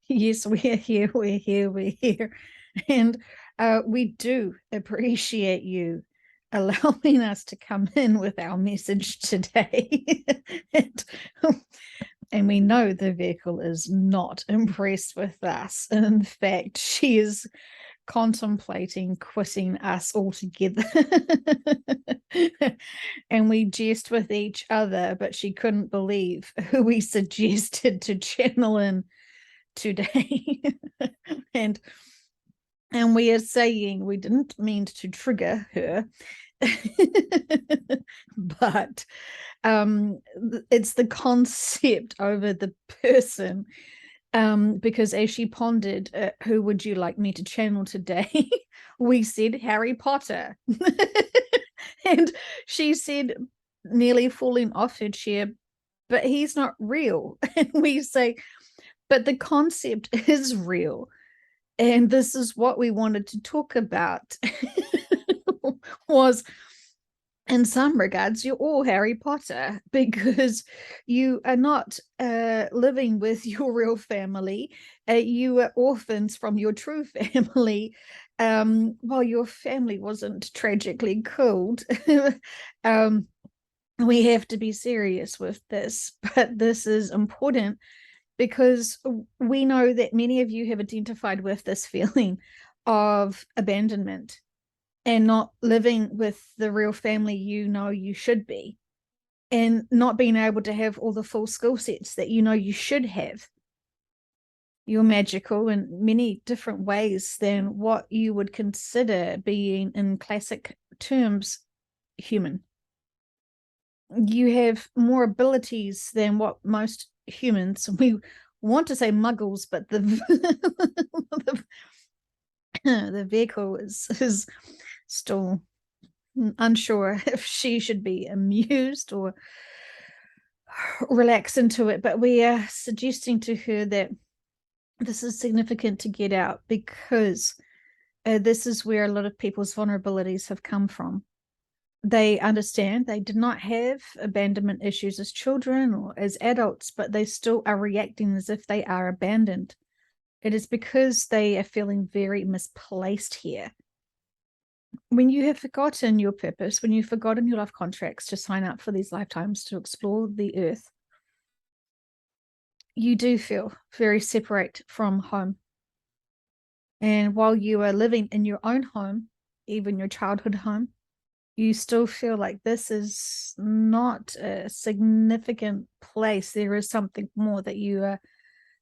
Yes, we're here, we're here, we're here. And we do appreciate you allowing us to come in with our message today. and, and we know the vehicle is not impressed with us. In fact, she is contemplating quitting us altogether. And we jest with each other, but she couldn't believe who we suggested to channel in today. and and we are saying we didn't mean to trigger her. But it's the concept over the person, because as she pondered, who would you like me to channel today? We said Harry Potter. And she said, nearly falling off her chair, but he's not real. And we say, but the concept is real. And this is what we wanted to talk about. Was, in some regards, you're all Harry Potter, because you are not living with your real family. You are orphans from your true family. While your family wasn't tragically killed. um, we have to be serious with this, but this is important because we know that many of you have identified with this feeling of abandonment and not living with the real family you know you should be, and not being able to have all the full skill sets that you know you should have. You're magical in many different ways than what you would consider being, in classic terms, human. You have more abilities than what most humans, we want to say muggles, but the the vehicle is still unsure if she should be amused or relax into it. But we are suggesting to her that this is significant to get out, because this is where a lot of people's vulnerabilities have come from. They understand they did not have abandonment issues as children or as adults, but they still are reacting as if they are abandoned. It is because they are feeling very misplaced here. When you have forgotten your purpose, when you've forgotten your life contracts to sign up for these lifetimes to explore the earth, you do feel very separate from home. And while you are living in your own home, even your childhood home, you still feel like this is not a significant place. There is something more that you are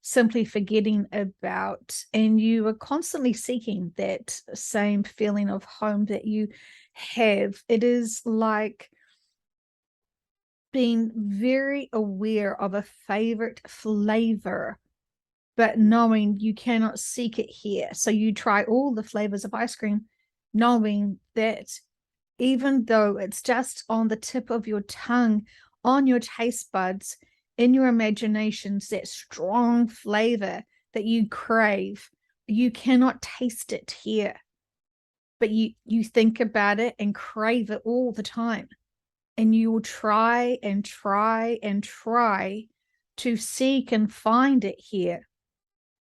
simply forgetting about, and you are constantly seeking that same feeling of home that you have. It is like being very aware of a favorite flavor, but knowing you cannot seek it here. So you try all the flavors of ice cream, knowing that even though it's just on the tip of your tongue, on your taste buds, in your imaginations, that strong flavor that you crave, you cannot taste it here. But you think about it and crave it all the time. And you will try and try and try to seek and find it here.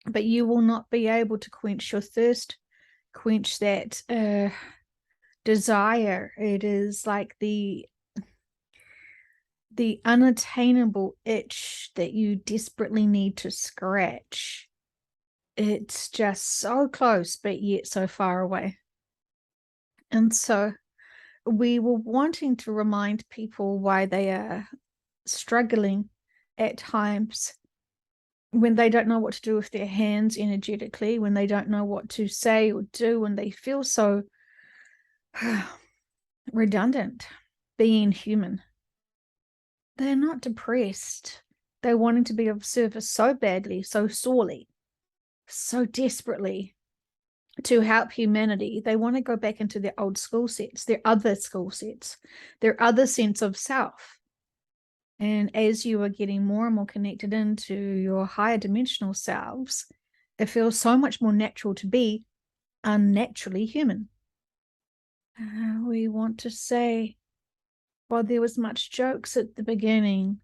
But you will not be able to quench your thirst, quench that desire. It is like the unattainable itch that you desperately need to scratch. It's just so close, but yet so far away. And so we were wanting to remind people why they are struggling at times, when they don't know what to do with their hands energetically, when they don't know what to say or do, when they feel so redundant being human. They're not depressed. They're wanting to be of service so badly, so sorely, so desperately to help humanity. They want to go back into their old skill sets, their other skill sets, their other sense of self. And as you are getting more and more connected into your higher dimensional selves, it feels so much more natural to be unnaturally human. We want to say, while there was much jokes at the beginning,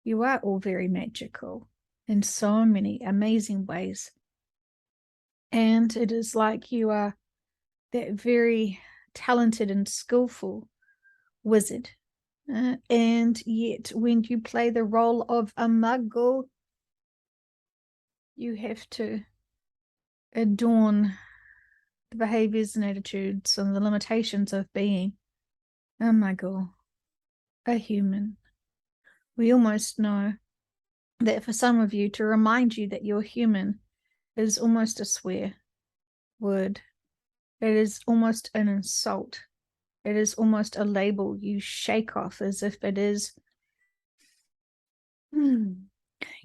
you are all very magical. in so many amazing ways. And it is like you are that very talented and skillful wizard. And yet, when you play the role of a muggle, you have to adorn the behaviors and attitudes and the limitations of being a muggle, a human. We almost know that for some of you, to remind you that you're human is almost a swear word. It is almost an insult. It is almost a label you shake off as if it is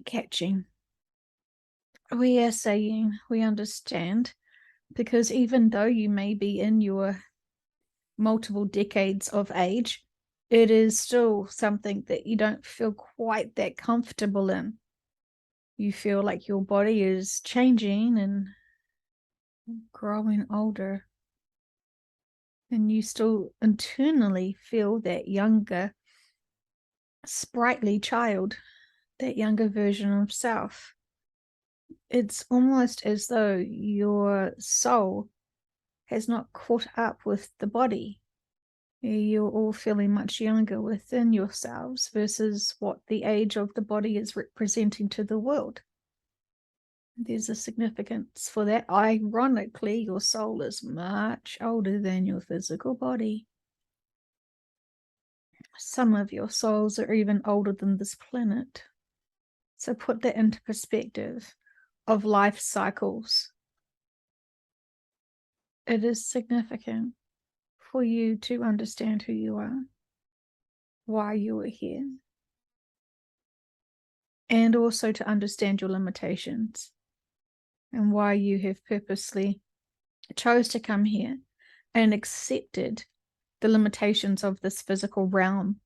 catching. We are saying we understand, because even though you may be in your multiple decades of age, it is still something that you don't feel quite that comfortable in. You feel like your body is changing and growing older, and you still internally feel that younger, sprightly child, that younger version of self. It's almost as though your soul has not caught up with the body. You're all feeling much younger within yourselves versus what the age of the body is representing to the world. There's a significance for that. Ironically, your soul is much older than your physical body. Some of your souls are even older than this planet. So put that into perspective of life cycles. It is significant for you to understand who you are, why you are here, and also to understand your limitations and why you have purposely chose to come here and accepted the limitations of this physical realm.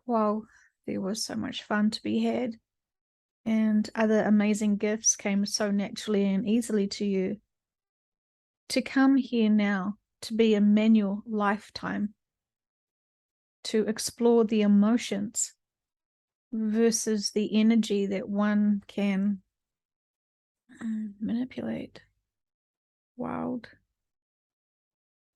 While there was so much fun to be had and other amazing gifts came so naturally and easily to you, to come here now to be a manual lifetime, to explore the emotions versus the energy that one can manipulate. Wild.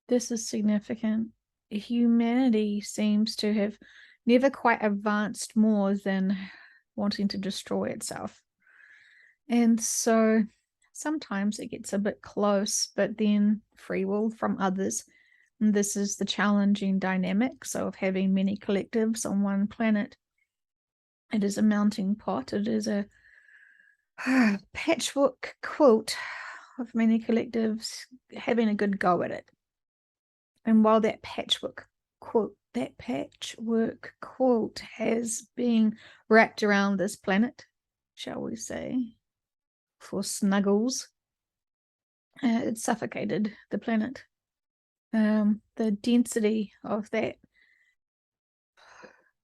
This is significant. Humanity seems to have never quite advanced more than wanting to destroy itself. And so sometimes it gets a bit close, but then free will from others. And this is the challenging dynamics of having many collectives on one planet. It is a melting pot. It is a patchwork quilt of many collectives having a good go at it. And while that patchwork quilt has been wrapped around this planet, shall we say, for snuggles, it suffocated the planet. The density of that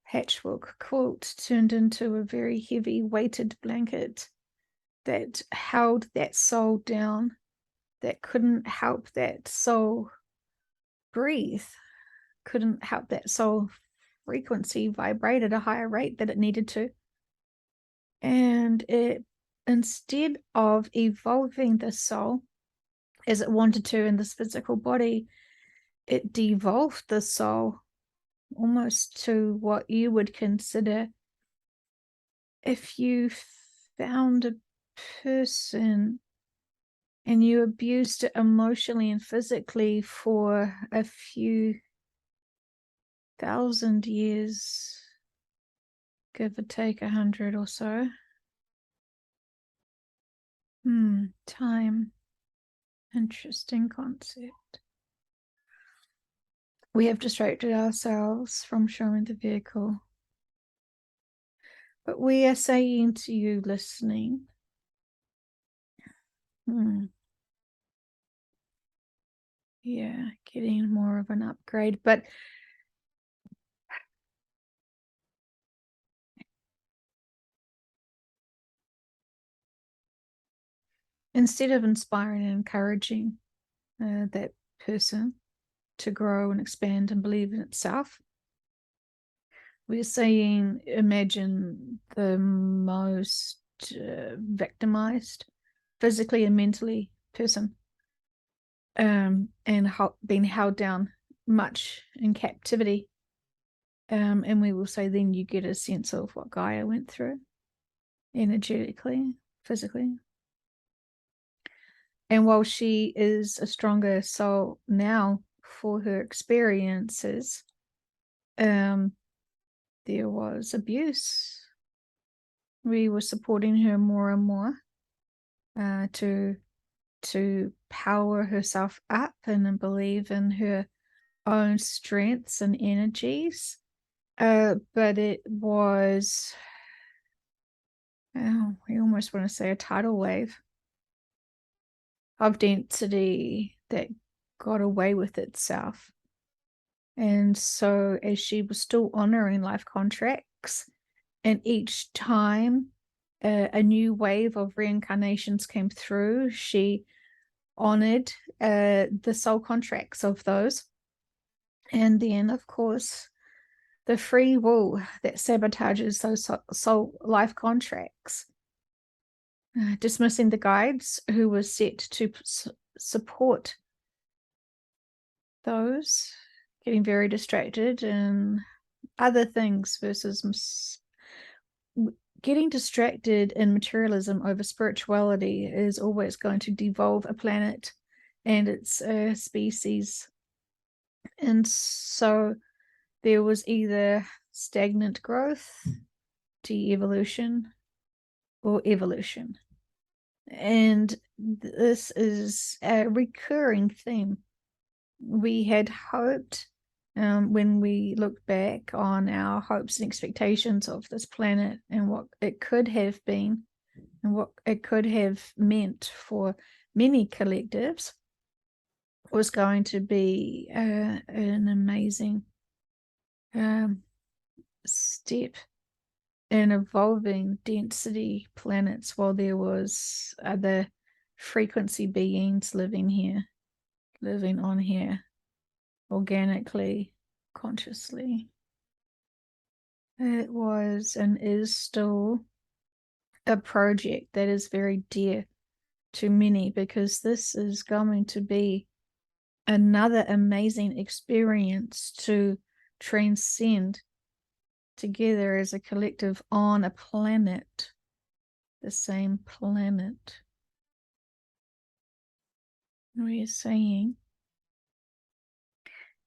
patchwork quilt turned into a very heavy weighted blanket that held that soul down, that couldn't help that soul breathe, couldn't help that soul frequency vibrate at a higher rate that it needed to. And it, instead of evolving the soul as it wanted to in this physical body, it devolved the soul almost to what you would consider, if you found a person and you abused it emotionally and physically for a few thousand years, give or take 100 or so. Time. Interesting concept. We have distracted ourselves from showing the vehicle. But we are saying to you listening, yeah, getting more of an upgrade. But instead of inspiring and encouraging that person to grow and expand and believe in itself, we're saying imagine the most victimized physically and mentally person, and being held down much in captivity. And we will say then you get a sense of what Gaia went through energetically, physically. And while she is a stronger soul now for her experiences, there was abuse. We were supporting her more and more to power herself up and believe in her own strengths and energies. But it was, we almost want to say, a tidal wave of density that got away with itself. And so, as she was still honoring life contracts, and each time a new wave of reincarnations came through, she honored the soul contracts of those. And then, of course, the free will that sabotages those soul life contracts, dismissing the guides who were set to support those, getting very distracted and other things versus getting distracted in materialism over spirituality is always going to devolve a planet and its species. And so there was either stagnant growth, de-evolution, or evolution. And this is a recurring theme. We had hoped, when we look back on our hopes and expectations of this planet and what it could have been and what it could have meant for many collectives, was going to be an amazing step in evolving density planets, while there was other frequency beings living on here organically, consciously. It was and is still a project that is very dear to many, because this is going to be another amazing experience to transcend together as a collective on a planet, the same planet. We are saying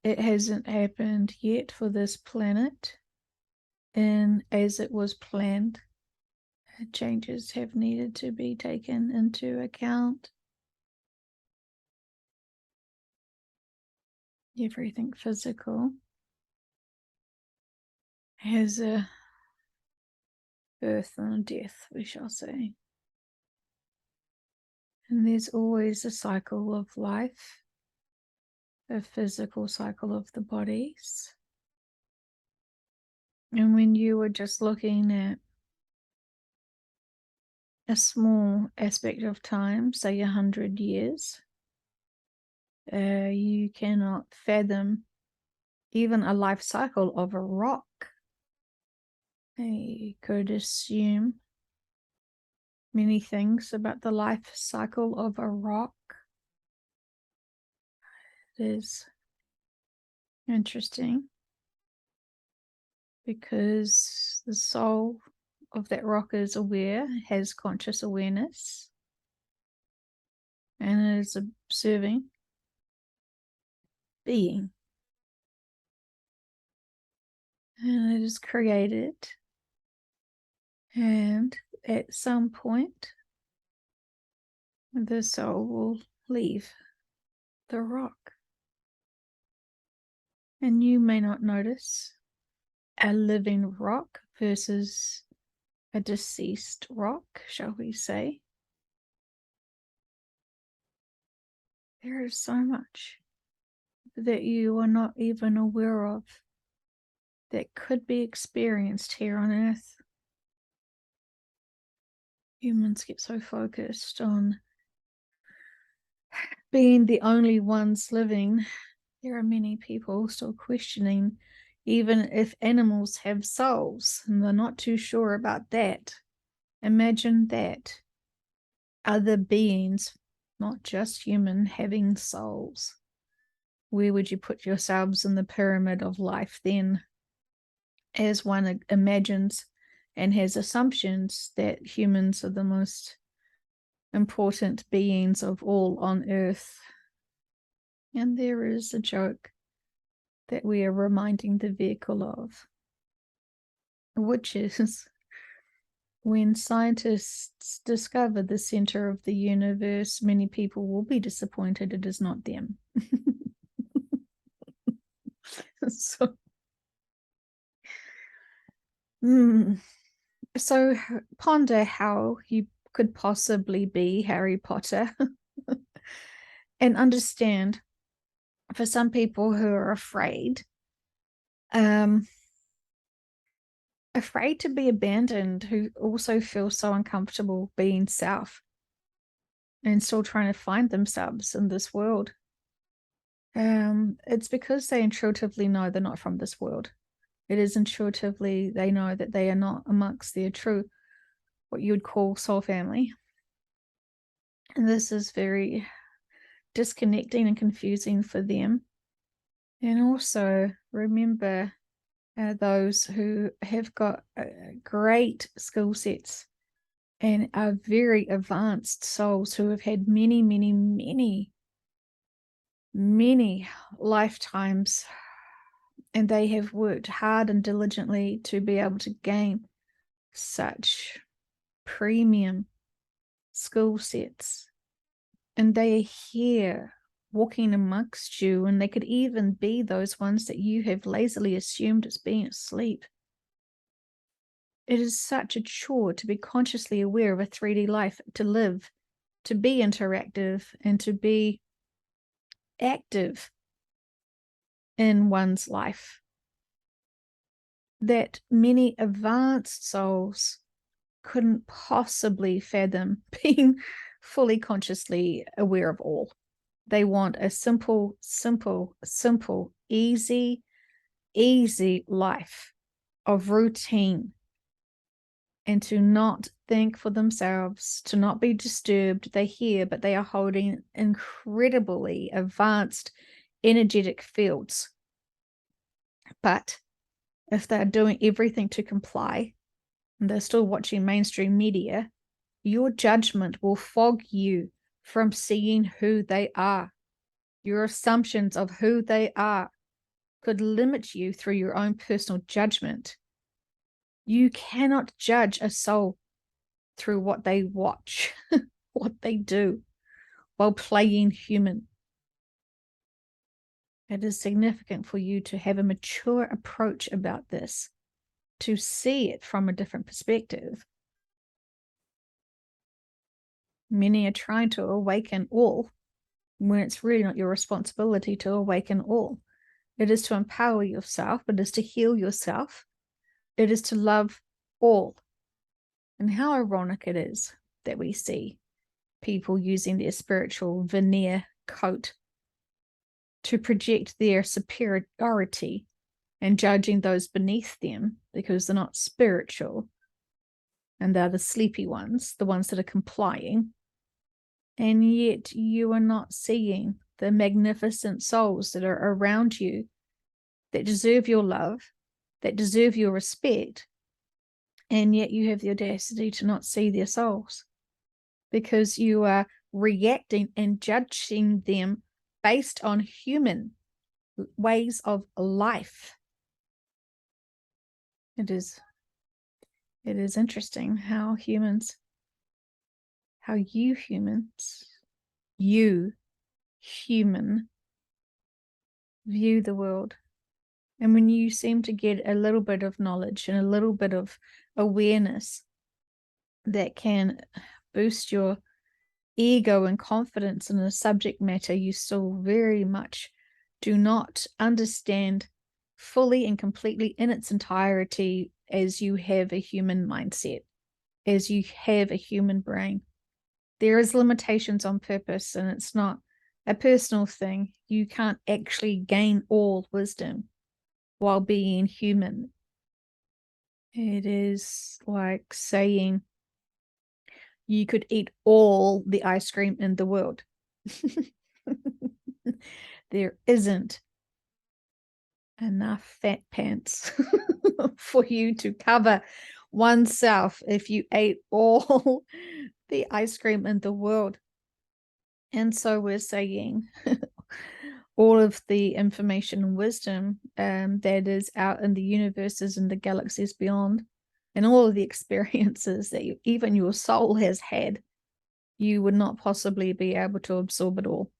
it hasn't happened yet for this planet, and as it was planned, changes have needed to be taken into account. Everything physical has a birth and a death, we shall say. And there's always a cycle of life, a physical cycle of the bodies. And when you were just looking at a small aspect of time, say 100 years, you cannot fathom even a life cycle of a rock. You could assume many things about the life cycle of a rock. It is interesting because the soul of that rock is aware, has conscious awareness, and is observing being. And it is created, and at some point the soul will leave the rock. And you may not notice a living rock versus a deceased rock, shall we say. There is so much that you are not even aware of that could be experienced here on Earth. Humans get so focused on being the only ones living. There are many people still questioning Even if animals have souls, and they're not too sure about that. Imagine that. Other beings, not just human, having souls. Where would you put yourselves in the pyramid of life then? As one imagines and has assumptions that humans are the most important beings of all on earth. And there is a joke that we are reminding the vehicle of, which is when scientists discover the center of the universe, many people will be disappointed it is not them. So, so ponder how you could possibly be Harry Potter and understand for some people who are afraid to be abandoned, who also feel so uncomfortable being self and still trying to find themselves in this world. It's because they intuitively know they're not from this world. It is intuitively they know that they are not amongst their true, what you would call soul family. And this is very disconnecting and confusing for them. And also remember those who have got great skill sets and are very advanced souls who have had many, many, many, many lifetimes, and they have worked hard and diligently to be able to gain such premium skill sets. And they are here walking amongst you, and they could even be those ones that you have lazily assumed as being asleep. It is such a chore to be consciously aware of a 3D life, to live, to be interactive, and to be active in one's life, that many advanced souls couldn't possibly fathom being fully consciously aware of all. They want a simple, easy life of routine, and to not think for themselves, to not be disturbed. They hear, but they are holding incredibly advanced energetic fields. But if they're doing everything to comply, and they're still watching mainstream media, your judgment will fog you from seeing who they are. Your assumptions of who they are could limit you through your own personal judgment. You cannot judge a soul through what they watch, what they do while playing human. It is significant for you to have a mature approach about this, to see it from a different perspective. Many are trying to awaken all, when it's really not your responsibility to awaken all. It is to empower yourself. It is to heal yourself. It is to love all. And how ironic it is that we see people using their spiritual veneer coat to project their superiority and judging those beneath them because they're not spiritual, and they're the sleepy ones, the ones that are complying. And yet you are not seeing the magnificent souls that are around you that deserve your love, that deserve your respect, and yet you have the audacity to not see their souls because you are reacting and judging them based on human ways of life. It is interesting how you human view the world. And when you seem to get a little bit of knowledge and a little bit of awareness that can boost your ego and confidence in a subject matter you still very much do not understand fully and completely in its entirety, as you have a human mindset, as you have a human brain. There is limitations on purpose, and it's not a personal thing. You can't actually gain all wisdom. while being human. It is like saying you could eat all the ice cream in the world. There isn't enough fat pants for you to cover oneself if you ate all the ice cream in the world. And so we're saying all of the information and wisdom that is out in the universes and the galaxies beyond, and all of the experiences that even your soul has had, you would not possibly be able to absorb it all.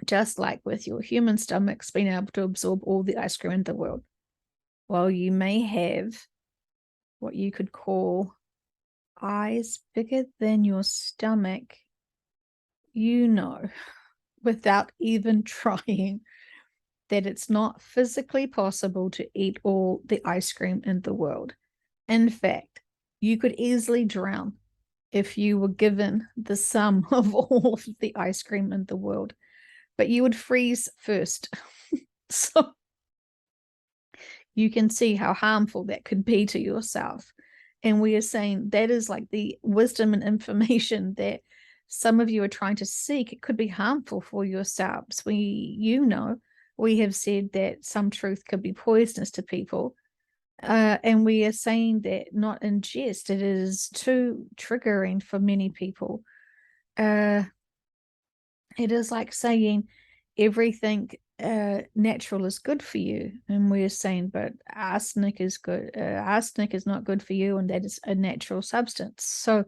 Just like with your human stomachs being able to absorb all the ice cream in the world. While you may have what you could call eyes bigger than your stomach, you know, without even trying, that it's not physically possible to eat all the ice cream in the world. In fact, you could easily drown if you were given the sum of all of the ice cream in the world, but you would freeze first. So you can see how harmful that could be to yourself. And we are saying that is like the wisdom and information that some of you are trying to seek. It could be harmful for yourselves. We have said that some truth could be poisonous to people. And we are saying that not in jest, it is too triggering for many people. It is like saying everything natural is good for you, and we're saying, but arsenic is good. Arsenic is not good for you, and that is a natural substance. So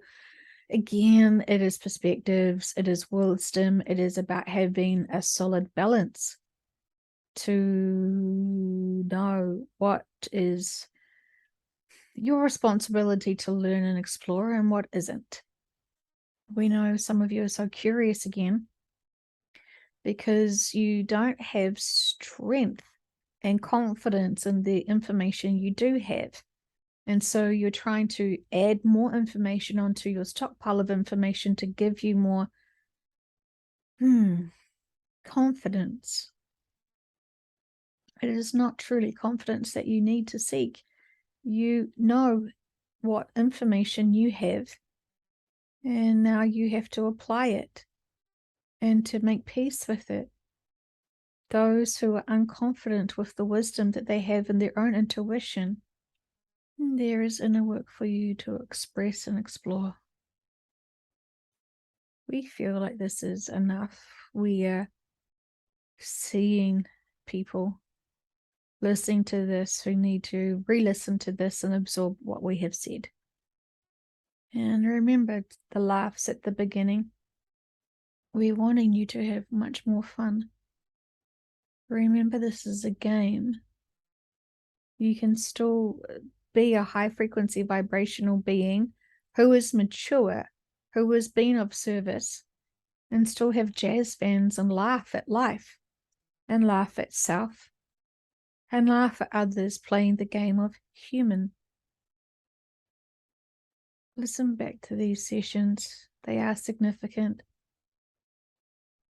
again, it is perspectives, it is wisdom, it is about having a solid balance to know what is your responsibility to learn and explore and what isn't. We know some of you are so curious again because you don't have strength and confidence in the information you do have. And so you're trying to add more information onto your stockpile of information to give you more confidence. It is not truly confidence that you need to seek. You know what information you have, and now you have to apply it and to make peace with it. Those who are unconfident with the wisdom that they have in their own intuition, there is inner work for you to express and explore. We feel like this is enough. We are seeing people listening to this who need to re-listen to this and absorb what we have said. And remember the laughs at the beginning. We're wanting you to have much more fun. Remember, this is a game. You can still be a high frequency vibrational being who is mature, who has been of service, and still have jazz fans and laugh at life, and laugh at self, and laugh at others playing the game of human. Listen back to these sessions. They are significant.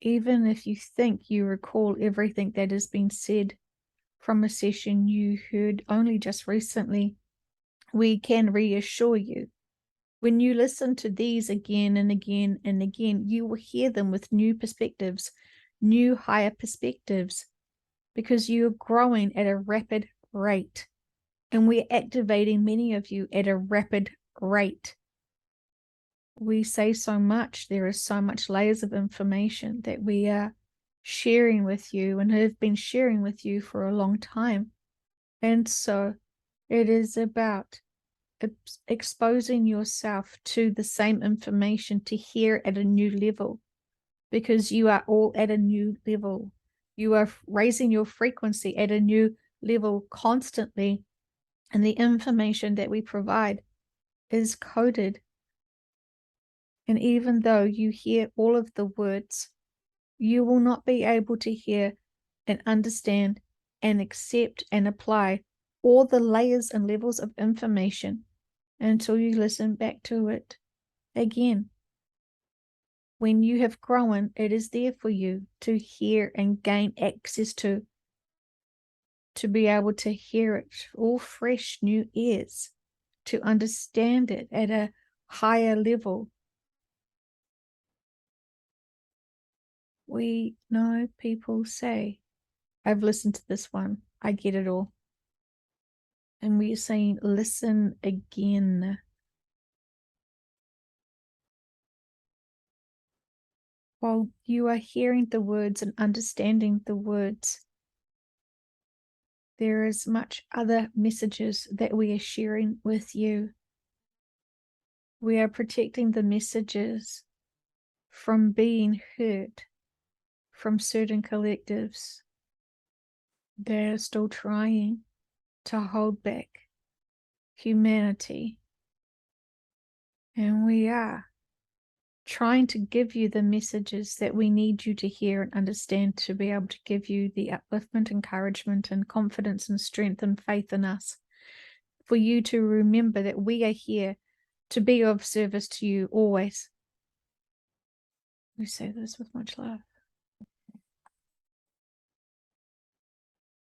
Even if you think you recall everything that has been said from a session you heard only just recently, we can reassure you. When you listen to these again and again and again, you will hear them with new perspectives, new higher perspectives, because you're growing at a rapid rate. And we're activating many of you at a rapid rate. We say so much, there is so much layers of information that we are sharing with you and have been sharing with you for a long time. And so it is about exposing yourself to the same information to hear at a new level, because you are all at a new level. You are raising your frequency at a new level constantly, and the information that we provide is coded. And even though you hear all of the words, you will not be able to hear and understand and accept and apply all the layers and levels of information until you listen back to it again. When you have grown, it is there for you to hear and gain access to. to be able to hear it, all fresh new ears, to understand it at a higher level. We know people say, I've listened to this one, I get it all. And we're saying, listen again. While you are hearing the words and understanding the words, there is much other messages that we are sharing with you. We are protecting the messages from being hurt from certain collectives that are still trying to hold back humanity. And we are trying to give you the messages that we need you to hear and understand, to be able to give you the upliftment, encouragement, and confidence and strength and faith in us, for you to remember that we are here to be of service to you always. We say this with much love.